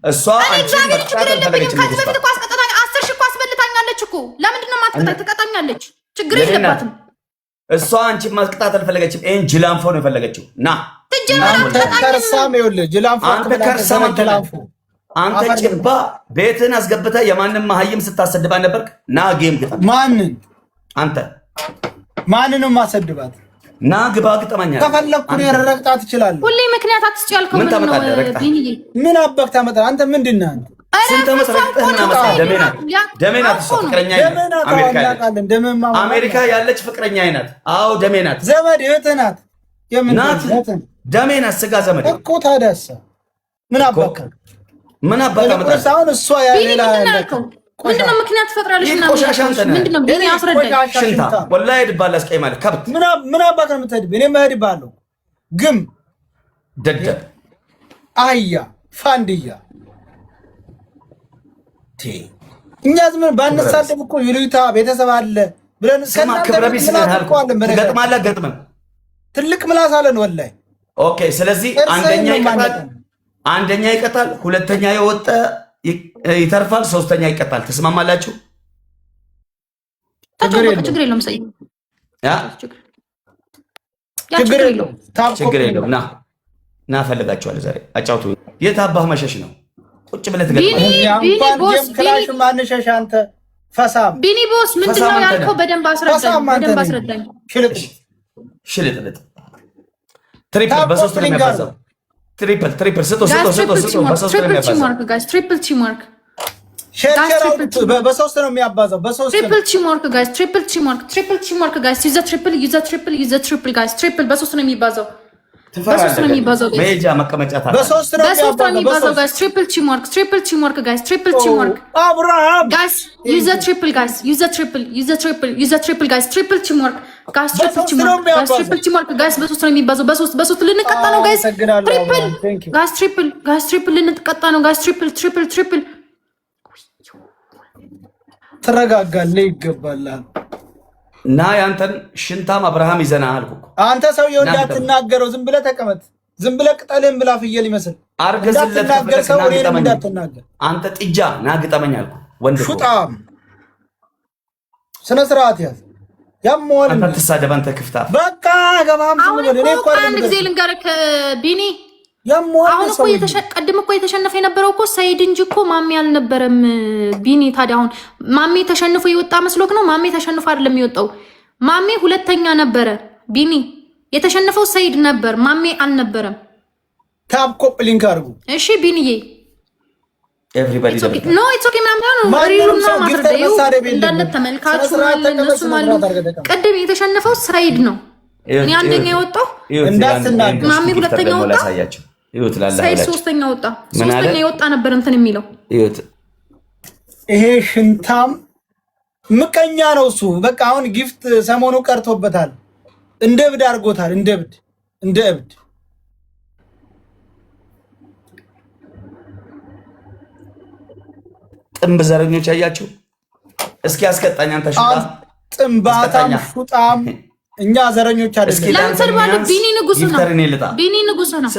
እሷ አንቺ መቅጣት አልፈለገችም። ከዚህ በፊት እኮ አስቀጣኝ 10 ሺህ እኮ አስበልታኛለች እኮ። ለምንድን ነው የማትቀጣኝ? ትቀጣኛለች፣ ችግር የለባትም። እሷ አንቺ ማስቀጣት አልፈለገችም። ይሄን ጅላንፎ ነው የፈለገችው። ና አንተ ከርሳም ይኸውልህ፣ ጅላንፎ አንተ ከርሳም አንተ ጭባ ቤትን አስገብተህ የማንም መሀይም ስታሰድባ ነበርክ። ና ጌም ግጣ። ማንን? አንተ ማንንም ማሰድባት? ና ግባ ግጠማኛ። ከፈለኩ ነው ረረቅጣት ይችላል። ሁሌ ምክንያት አትስጪ ያልከው ምን ታመጣለህ? ምን አባክ ታመጣለህ? አንተ ምንድነህ አንተ? ስንት መሰረቅተህ ምን አመጣ? ደሜናት እሷ ፍቅረኛ አይነት አሜሪካ ያለች ፍቅረኛ አይነት። አዎ ደሜናት፣ ዘመድ እህትህ ናት። ናት ደሜናት፣ ስጋ ዘመድ እኮ። ታዲያስ ምን አባክ ምን አባክ አመጣ? አሁን እሷ ያሌላ ያለከው ምንድነው? ምክንያት ፈጥራለሽ እና ምንድነው? ቢኒ አስረዳኝ። ሽንታ ወላሂ ሄድብሃለሁ። አስቀይ ማለት ከብት ምን አባክ ነው የምትሄድብህ? እኔ እሄድብሃለሁ። ግም ደደብ አህያ ፋንድያ እኛ ዝም ባንሳደብ እኮ ይሉኝታ ቤተሰብ አለ ብለን ስማ፣ ክብረ ቢስ ገጥማለህ። ገጥመን ትልቅ ምላስ አለን ወላሂ። ኦኬ። ስለዚህ አንደኛ ይቀጣል፣ ሁለተኛ የወጣ ይተርፋል፣ ሶስተኛ ይቀጣል። ተስማማላችሁ? ችግር የለውም። ሰይ ችግር የለውም። ና ፈልጋችኋለሁ ዛሬ አጫውቱ። የት አባህ መሸሽ ነው? ቁጭ ብለህ ትገጥማለህ። ማንሸሽ አንተ ፈሳም። ቢኒ ቦስ ምንድነው ያልከው? በደንብ አስረዳኝ። ሽልጥልጥ ትሪፕል በሶስት ነው የሚያባዛው። ትሪፕል ስቶ በሶስት ነው የሚያባዛው። ትሪፕል ቲምወርክ በሶስት ነው የሚያባዛው። ትሪፕል ቲምወርክ ጋይስ፣ ትሪፕል ቲምወርክ ጋይስ። ዩዘ ትሪፕል ጋይስ። ትሪፕል በሶስት ነው የሚባዛው። በሶስት ነው የሚባዛው ጋይስ። ሜጃ መቀመጫ ታዲያ በሶስት ነው የሚባዛው ጋይስ። ትሪፕል ቲምወርክ ጋይስ። ትሪፕል ቲምወርክ አብርሃም ጋይስ። ዩዘ ትሪፕል ጋይስ። ዩዘ ትሪፕል ጋይስ። ትሪፕል ቲምወርክ ጋይስ። ትሪፕል ቲምወርክ ጋይስ። በሶስት ነው የሚባዛው። በሶስት ልንቀጣ ነው ጋይስ። ትሪፕል ልንቀጣ ነው ጋይስ። ትሪፕል ትረጋጋለህ፣ ይገባል። እና ያንተን ሽንታም አብርሃም ይዘና አልኩ። አንተ ሰውዬው እንዳትናገረው፣ ዝም ብለህ ተቀመጥ። ዝም ብለህ ቅጠልህን ብላ ፍየል ይመስል አርገዝለት እንዳትናገር። አንተ ጥጃ ና ግጠመኝ አልኩ። ወንድ ሹጣም ስነ ስርዓት ያዝ። ያሟል አንተ ተሳደብ። አንተ ክፍታ በቃ ገባም። እኔ እኮ አንድ ጊዜ ልንገርህ ቢኒ፣ አሁን እኮ ቀድም እኮ የተሸነፈ የነበረው እኮ ሰይድ እንጂ እኮ ማሜ አልነበረም ቢኒ። ታዲያ አሁን ማሜ ተሸንፎ የወጣ መስሎክ ነው? ማሜ ተሸንፎ አይደለም የወጣው። ማሜ ሁለተኛ ነበረ ቢኒ። የተሸነፈው ሰይድ ነበር፣ ማሜ አልነበረም። ታፕ ኮፕ ሊንክ አድርጉ እሺ ቢኒዬ። ኤቭሪባዲ ኖ ኢትስ ኦኬ ምናምን ነው ሪሉና ማስረዳዩ እንዳለ ተመልካቹ ማለት እነሱ ማለት ቀድም የተሸነፈው ሰይድ ነው። እኔ አንደኛ የወጣው እንዳትናገር። ማሜ ሁለተኛ ወጣ፣ ሰይድ ሶስተኛ ወጣ። ሶስተኛ የወጣ ነበር እንትን የሚለው ይሄ ሽንታም ምቀኛ ነው እሱ። በቃ አሁን ጊፍት ሰሞኑ ቀርቶበታል። እንደ እብድ አድርጎታል። እንደ እብድ ጥንብ ዘረኞች አያችሁ። እስኪ አስቀጣኝ አንተ ሹጣም፣ ጥንባታም ሹጣም። እኛ ዘረኞች አይደለም። ለምሳሌ ማለት ቢኒ ንጉስ ነው። ቢኒ ንጉስ ነው።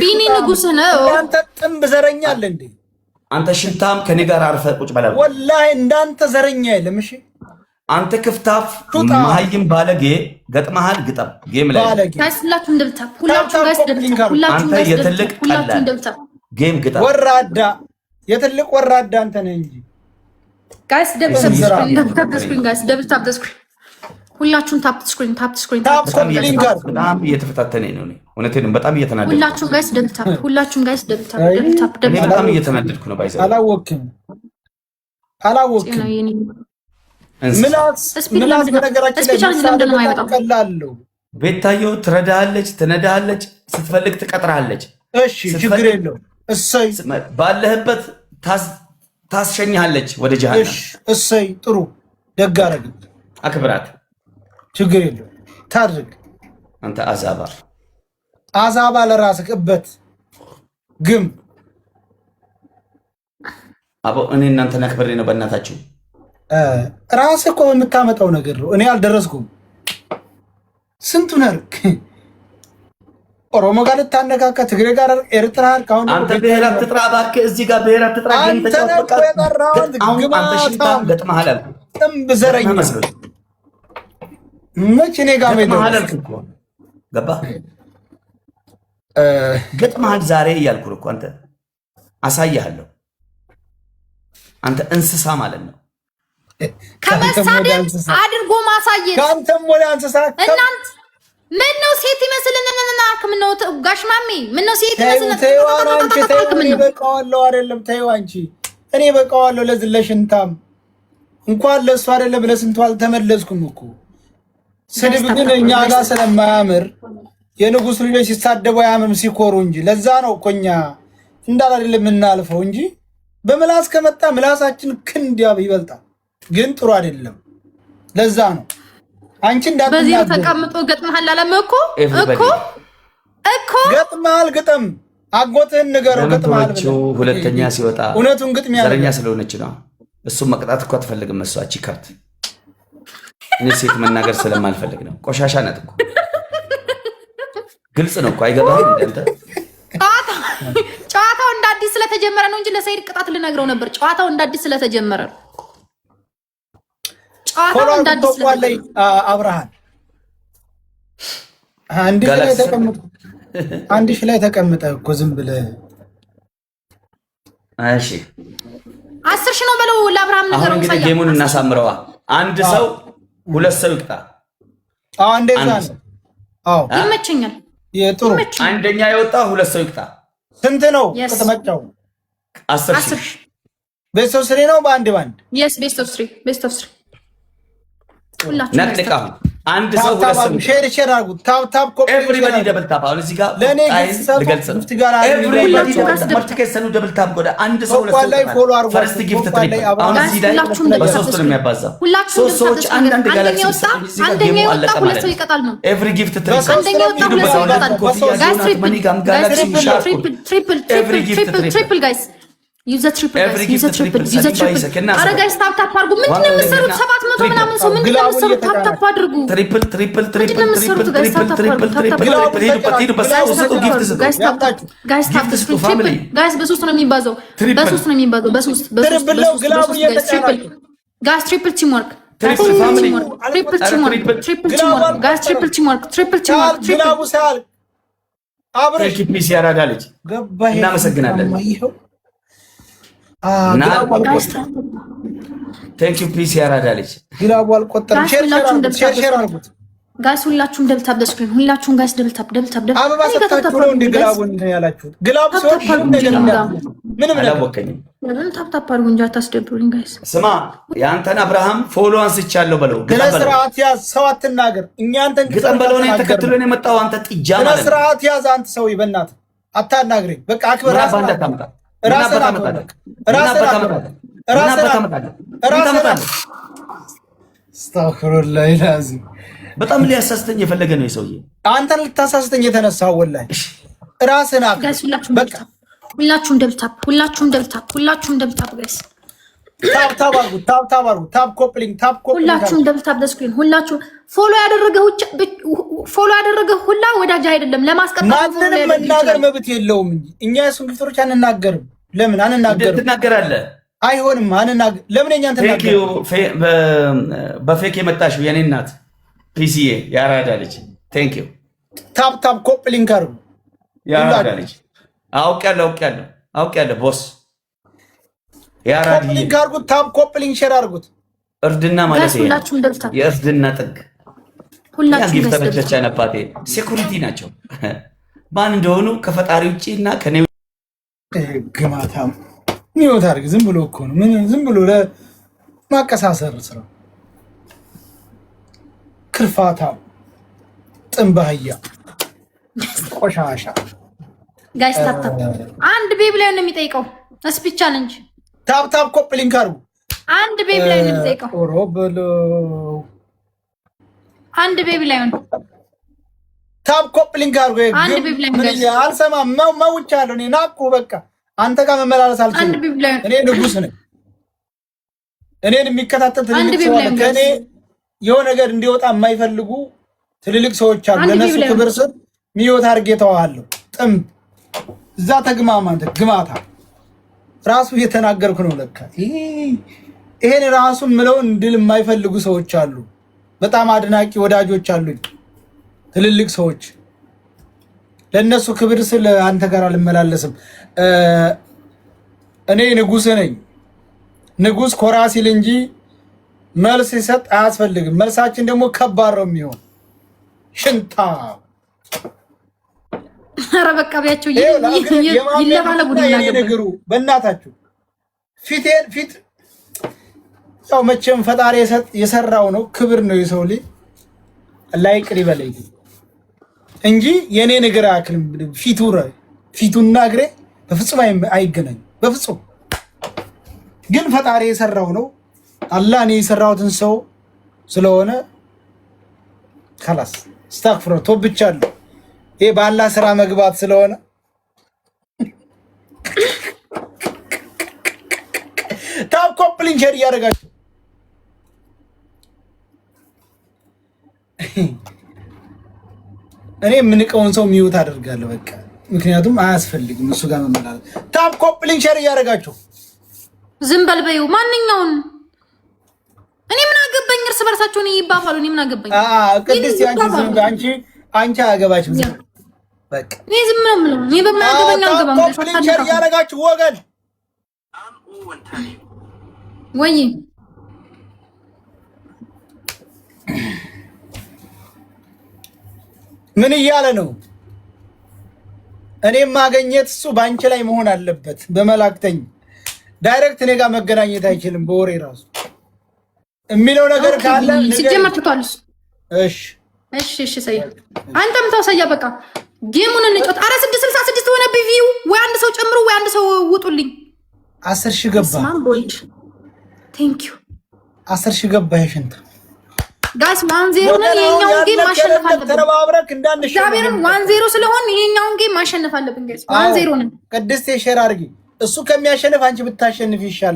ቢኒ ንጉስ ነው። አንተ ጥንብ ዘረኛ አለ እንዴ? አንተ ሽንታም ከኔ ጋር አርፈ ቁጭ በላ። ወላሂ እንዳንተ ዘረኛ የለም። እሺ አንተ ክፍታፍ መሀይም ባለጌ ገጥመሃል። ግጠም ጌም ላይ ጋይስ፣ ሁላችሁም ደብታ፣ ሁላችሁም ጋይስ ደብታ፣ ሁላችሁም አንተ የትልቅ ሁላችሁም ደብታ ጌም ግጠም። ወራዳ የትልቅ ወራዳ አንተ ነህ እንጂ ጋይስ ደብታ ስክሪን ጋይስ ደብታ ስክሪን ሁላችሁም ታፕ ስክሪን በጣም እየተፈታተነኝ ነው። እውነቴን በጣም እየተናደድኩ። ሁላችሁም ጋይስ ደብታ፣ ሁላችሁም ጋይስ ደብታ። እኔ በጣም እየተናደድኩ ነው። ባይዘ አላወቅም ምላስ በነገራችን ላይ ቀላለው። ቤታየው ትረዳሃለች፣ ትነዳሃለች፣ ስትፈልግ ትቀጥራለች። እሺ ችግር የለው። እሰይ ባለህበት ታስሸኝሃለች ወደ ጀሃነም። እሰይ ጥሩ ደግ አደረግን። አክብራት፣ ችግር የለው። ታድርግ አንተ አዛባ ለራስህ እበት ግም አቦ እኔ እናንተን አክብሬ ነው በእናታችሁ። ራስህ እኮ የምታመጣው ነገር ነው። እኔ አልደረስኩም። ስንቱን አርክ ኦሮሞ ጋር ልታነካካ ትግሬ ጋር ኤርትራ ካሁን አንተ ብሔር አትጥራ እባክህ። እዚህ ጋር ብሔር አትጥራ። ግን ተጫወቀ አንተ ሽታ ገጥመሃል አልኩ። ጥምብ ዘረኛ መች እኔ ጋር ገጥመሃል አልኩ እኮ ገባህ? ገጥመሃል ዛሬ እያልኩህ እኮ አንተ አሳይሃለሁ። አንተ እንስሳ ማለት ነው። ከመሳደብ አድርጎ ማሳየት ካንተም ወደ እንስሳ እናንተ ምን ነው ሴት ይመስልንና ምን ነው ጋሽማሚ ምን ነው ሴት ይመስልንና ምን ነው በቃዋለሁ አይደለም ተይው አንቺ እኔ በቃዋለሁ ለዝለሽንታም እንኳን ለሱ አይደለም ለስንቱ አልተመለስኩም እኮ ስድብ ግን እኛ ጋር ስለማያምር የንጉስ ልጆች ሲሳደቡ ያምም ሲኮሩ እንጂ ለዛ ነው እኮ እኛ እንዳል አይደለም እናልፈው እንጂ በምላስ ከመጣ ምላሳችን ክንድ ይበልጣል ግን ጥሩ አይደለም ለዛ ነው አንቺ እንዳትናገር በዚህ ተቀምጦ ገጥመሃል አለም እኮ ገጥመሃል ግጥም አጎትህን ንገረው ገጥመሃል ብለው ሁለተኛ ሲወጣ እውነቱን ግጥም ያለ ዘረኛ ስለሆነች ነው እሱም መቅጣት እኮ አትፈልግም እሷ እቺ ከርት እኔ ሴት መናገር ስለማልፈልግ ነው ቆሻሻ ናት እኮ ግልጽ ነው እኮ አይገባህም እንዴ ጨዋታው እንደ አዲስ ስለተጀመረ ነው እንጂ ለሰይድ ቅጣት ልነግረው ነበር ጨዋታው እንደ አዲስ ስለተጀመረ ነው ጨዋታው እንደ አዲስ ስለተጀመረ አብርሃም አንድ ሺህ ላይ ተቀምጠ እኮ ዝም ብለህ እሺ 10 ሺህ ነው በለው ለአብርሃም ነገር ነው እንግዲህ ጌሙን እናሳምረዋ አንድ ሰው ሁለት ሰው ይቅጣ እንደዛ ነው ይመቸኛል የጥሩ አንደኛ የወጣ ሁለት ሰው ይቅጣ ስንት ነው ከተመጫው 10 ሺህ ቤስት ኦፍ 3 ነው ባንድ yes best of 3 ሁላችሁ ነጥቃ አንድ ሰው ሁለት ሰው ሼር አድርጉት ታፕ ኮፒ ኤቭሪባዲ ደብል ታፕ አሁን እዚህ ጋር ለኔ ልገልጽ ነው ኤቭሪባዲ ማርቲኬሰኑ ደብል ታፕ ጎዳ አንድ ሰው ሁለት ሰው ፈርስት ጊፍት ትሪፕል አሁን እዚህ ላይ በሶስት ነው የሚያባዛው ሶስት ሰዎች አንድ ጋላክሲ አንደኛ የወጣ ሁለት ሰው ይቀጣል ነው ኤቭሪ ጊፍት ትሪፕል አንደኛ የወጣ ሁለት ሰው ይቀጣል ጋይስ ትሪፕል ጋይስ ዩዘ ትሪፕል አረ ጋይስ ታፕ ታፕ አድርጉ ምንድነው የምትሰሩት 700 ምናምን ሰው ምንድነው የምትሰሩት ታፕ ታፕ አድርጉ ትሪፕል ጋይስ በሶስት ነው የሚባዛው ጋይስ ትሪፕል ቲም ወርክ አብረሽ ፒሲ ያራዳለች እናመሰግናለን ቴንክ ዩ ፒሲ ያራዳለች ግላቡ አልቆጠረም ሼር አድርጉት ጋይስ ሁላችሁም ደብልታፕ ደስክሪን ሁላችሁም ጋይስ ደብልታፕ አበባ ሰጣችሁ ነው እንደ ግላቡ እንደ ያላችሁት ግላቡ ሰው ምንም አላወቀኝም ታፕ አድርጉ እንጂ አታስደብሩኝ ጋይስ ስማ ያንተን አብርሃም ፎሎ አንስቻለሁ በለው ግለስራት ያዝ ሰው አትናገር እኛ አንተን ግጠም በለው ነው ተከትሎን የመጣው አንተ ጥጃ ማለት ነው ግለስራት ያዝ አንተ ሰው ይበናት አታናግረኝ በቃ አክብር አስተግፊሩላህ ኢላዚ በጣም ሊያሳስተኝ የፈለገ ነው የሰውዬ አንተን ልታሳስተኝ የተነሳው ወላሂ ራስህን ጋይስ ሁላችሁም ደብልታፕ ጋይስ ታፕ ኮፕሊንግ ሁላችሁም ደብልታፕ ደስክሪን ሁላችሁ ፎሎ ያደረገ ሁላ ወዳጅ አይደለም ለማስቀጠል ማንንም መናገር መብት የለውም እንጂ እኛ የሱን ግፍቶች አንናገርም ለምን አንናገርም ትናገራለህ አይሆንም አንናገር ለምን እኛን ተናገር በፌክ የመጣሽው የኔ እናት ፒሲኤ ያራዳለች ቴንክ ዩ ታፕ ኮፕሊንግ አርጉ ያራዳለች አውቄያለሁ ቦስ ያራዲ ኮፕሊንግ አርጉት ታፕ ኮፕሊንግ ሼር አርጉት እርድና ማለት ነው የእርድና ጥግ ሁላችሁም ጊፍተሮች አነባቴ ሴኩሪቲ ናቸው ማን እንደሆኑ ከፈጣሪ ውጪ እና ከኔ ግማታም ሚውት አርግ ዝም ብሎ እኮ ነው ምን ዝም ብሎ ለማቀሳሰር ስራ ክርፋታ ጥንባህያ ቆሻሻ ጋይስ ታፕ አንድ ቤብ ላይ ነው የሚጠይቀው ስፒች ቻሌንጅ ታፕ ኮፕሊንግ አርጉ አንድ ቤብ ላይ ነው የሚጠይቀው ኦሮ በሎ አንድ ቤቢ ላይ ነው ታፕ ኮፕሊንግ አርጎ አንድ ቤቢ ላይ ነው አልሰማም መውቻለሁ እኔ ናቁ በቃ አንተ ጋር መመላለስ አልችልም አንድ ቤቢ ላይ እኔ ንጉስ ነኝ እኔን የሚከታተል ትልልቅ ሰው አለ ከኔ የሆነ ነገር እንዲወጣ የማይፈልጉ ትልልቅ ሰዎች አሉ ለነሱ ክብር ስል ሚዮት አድርጌ ተዋለሁ። ጥምብ እዛ ተግማማ ግማታ ራሱ እየተናገርኩ ነው። ለካ ይሄን ራሱን ምለው እንድል የማይፈልጉ ሰዎች አሉ። በጣም አድናቂ ወዳጆች አሉኝ፣ ትልልቅ ሰዎች። ለነሱ ክብር ስለ አንተ ጋር አልመላለስም። እኔ ንጉስ ነኝ። ንጉስ ኮራ ሲል እንጂ መልስ ይሰጥ አያስፈልግም። መልሳችን ደግሞ ከባድ ነው የሚሆን ሽንታ። ኧረ በቃ ቢያቸው ይለባለቡ ነገሩ በእናታችሁ ፊት ያው መቼም ፈጣሪ የሰራው ነው። ክብር ነው የሰው ልጅ ላይ ቅሪ በላይ እንጂ የኔ ነገር አክልም ፊቱና እግሬ በፍጹም አይገናኝ። በፍጹም ግን ፈጣሪ የሰራው ነው። አላህ እኔ የሰራሁትን ሰው ስለሆነ خلاص استغفر ተወብቻለሁ። ይሄ በአላህ ስራ መግባት ስለሆነ ታው ኮፕሊንግ ሸር ያደርጋችሁ። እኔ የምንቀውን ሰው ሚውት አደርጋለሁ በቃ። ምክንያቱም አያስፈልግም እሱ ጋር መመላለስ። ታው ኮፕሊንግ ሸር ያደርጋችሁ። ዝም በል በይው ማንኛውን እኔ ምን አገባኝ? እርስ በርሳቸው ነው ይባባሉ። እኔ ምን አገባኝ? ቅድስት አንቺ አገባችም በቃ እኔ ዝም ነው የምለው። እኔ በማያገባኝ አልገባም። ኮምፕሊንቸር ያረጋችሁ ወገን ወይ ምን እያለ ነው? እኔ ማገኘት እሱ ባንቺ ላይ መሆን አለበት። በመላእክተኝ ዳይሬክት እኔ ጋር መገናኘት አይችልም። በወሬ ራሱ የሚለው ነገር ካለ ሲጀመር ትቷልስ። እሺ ሰያ አንተም ታውሰያ በቃ ጌሙን እንጫወት። 666 ሆነ ቢቪው ወይ አንድ ሰው ጨምሩ ወይ አንድ ሰው ውጡልኝ። 10,000 ገባ። ቴንክ ዩ 10,000 ገባ። ይሽንታ ጋይስ 1-0 ነን። ይሄኛውን ጌም ማሸነፍ አለብን። ተረባብረክ እንዳንሽ ዛሬም 1-0 ስለሆነ ይሄኛውን ጌም ማሸነፍ አለብን ጋይስ። 1-0 ነን። ቅድስት ሼር አድርጊ። እሱ ከሚያሸንፍ አንቺ ብታሸንፍ ይሻላል።